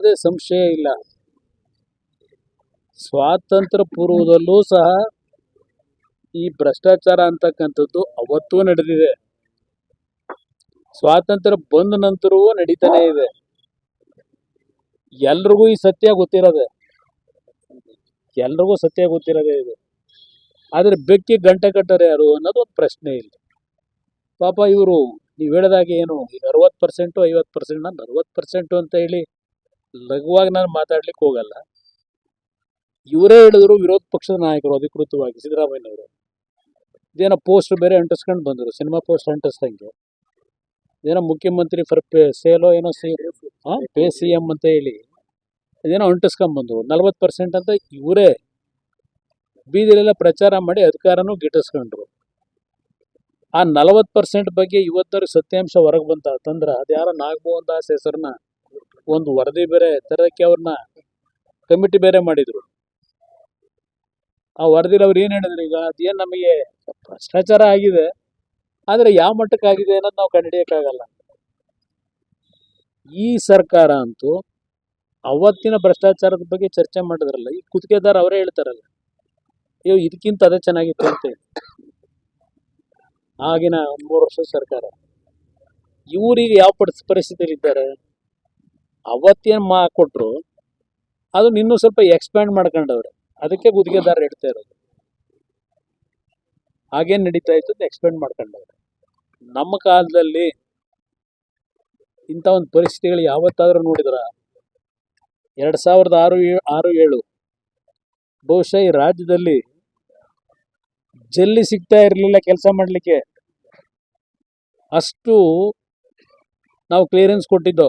ಅದೇ ಸಂಶಯ ಇಲ್ಲ. ಸ್ವಾತಂತ್ರ್ಯ ಪೂರ್ವದಲ್ಲೂ ಸಹ ಈ ಭ್ರಷ್ಟಾಚಾರ ಅಂತಕ್ಕಂಥದ್ದು ಅವತ್ತೂ ನಡೆದಿದೆ, ಸ್ವಾತಂತ್ರ್ಯ ಬಂದ ನಂತರವೂ ನಡೀತಾನೆ ಇದೆ. ಎಲ್ರಿಗೂ ಈ ಸತ್ಯ ಗೊತ್ತಿರೋದೆ, ಎಲ್ರಿಗೂ ಸತ್ಯ ಗೊತ್ತಿರೋದೇ ಇದೆ. ಆದ್ರೆ ಬೆಕ್ಕಿ ಗಂಟೆ ಕಟ್ಟರೆ ಯಾರು ಅನ್ನೋದು ಒಂದು ಪ್ರಶ್ನೆ ಇಲ್ಲ. ಪಾಪ ಇವರು ನೀವು ಹೇಳಿದಾಗೆ ಏನು 60% 50%, ನಾನು 40% ಅಂತ ಹೇಳಿ ಲಘುವಾಗಿ ನಾನು ಮಾತಾಡ್ಲಿಕ್ಕೆ ಹೋಗಲ್ಲ. ಇವರೇ ಹೇಳಿದ್ರು, ವಿರೋಧ ಪಕ್ಷದ ನಾಯಕರು ಅಧಿಕೃತವಾಗಿ ಸಿದ್ದರಾಮಯ್ಯನವರು ಇದೇನೋ ಪೋಸ್ಟ್ ಬೇರೆ ಅಂಟಿಸ್ಕೊಂಡು ಬಂದರು, ಸಿನಿಮಾ ಪೋಸ್ಟ್ ಅಂಟಿಸ್ದಂಗೆ. ಇದೇನೋ ಮುಖ್ಯಮಂತ್ರಿ ಫರ್ ಸೇಲೋ ಏನೋ ಪೇ CM ಅಂತ ಹೇಳಿ ಇದೇನೋ ಅಂಟಿಸ್ಕೊಂಡ್ ಬಂದರು. 40% ಅಂತ ಇವರೇ ಬೀದಿಲೆಲ್ಲ ಪ್ರಚಾರ ಮಾಡಿ ಅಧಿಕಾರನೂ ಗಿಟ್ಟಿಸ್ಕೊಂಡ್ರು. ಆ 40% ಬಗ್ಗೆ ಇವತ್ತವ್ರಿಗೆ ಸತ್ಯಾಂಶ ಹೊರಗೆ ಬಂತ ಅಂತಂದ್ರೆ ಅದ್ಯಾರ ನಾಗಮೋಹನ್ ದಾಸ್ ಹೆಸರನ್ನ ಒಂದು ವರದಿ ಬೇರೆ ತರಕ್ಕೆ ಅವ್ರನ್ನ ಕಮಿಟಿ ಬೇರೆ ಮಾಡಿದ್ರು. ಆ ವರದಿಲಿ ಅವ್ರು ಏನ್ ಹೇಳಿದ್ರು, ಈಗ ಅದೇನ್ ನಮಗೆ ಭ್ರಷ್ಟಾಚಾರ ಆಗಿದೆ, ಆದ್ರೆ ಯಾವ ಮಟ್ಟಕ್ಕೆ ಆಗಿದೆ ಅನ್ನೋದು ನಾವು ಕಂಡುಹಿಡಿಯಕ್ಕಾಗಲ್ಲ. ಈ ಸರ್ಕಾರ ಅಂತೂ ಅವತ್ತಿನ ಭ್ರಷ್ಟಾಚಾರದ ಬಗ್ಗೆ ಚರ್ಚೆ ಮಾಡಿದ್ರಲ್ಲ, ಈ ಗುತ್ತಿಗೆದಾರ ಅವರೇ ಹೇಳ್ತಾರಲ್ಲ, ಅಯ್ಯೋ ಇದಕ್ಕಿಂತ ಅದೇ ಚೆನ್ನಾಗಿತ್ತು ಅಂತ ಹೇಳಿ. ಆಗಿನ 3 ವರ್ಷದ ಸರ್ಕಾರ ಇವರಿಗೆ ಯಾವ ಪರಿಸ್ಥಿತಿಯಲ್ಲಿ ಇದ್ದಾರೆ, ಅವತ್ತೇನ್ ಕೊಟ್ರು ಅದನ್ನ ಇನ್ನೂ ಸ್ವಲ್ಪ ಎಕ್ಸ್ಪ್ಯಾಂಡ್ ಮಾಡ್ಕೊಂಡವ್ರೆ. ಅದಕ್ಕೆ ಗುತ್ತಿಗೆದಾರ ಹೇಳ್ತಾ ಇರೋದು ಹಾಗೇನ್ ನಡೀತಾ ಇತ್ತು ಅಂತ ಎಕ್ಸ್ಪ್ಯಾಂಡ್ ಮಾಡ್ಕೊಂಡವ್ರೆ. ನಮ್ಮ ಕಾಲದಲ್ಲಿ ಇಂಥ ಒಂದು ಪರಿಸ್ಥಿತಿಗಳು ಯಾವತ್ತಾದ್ರೂ ನೋಡಿದ್ರ? 2006-7 ಬಹುಶಃ ಈ ರಾಜ್ಯದಲ್ಲಿ ಜಲ್ಲಿ ಸಿಗ್ತಾ ಇರಲಿಲ್ಲ ಕೆಲಸ ಮಾಡ್ಲಿಕ್ಕೆ, ಅಷ್ಟು ನಾವು ಕ್ಲಿಯರೆನ್ಸ್ ಕೊಟ್ಟಿದ್ದೋ.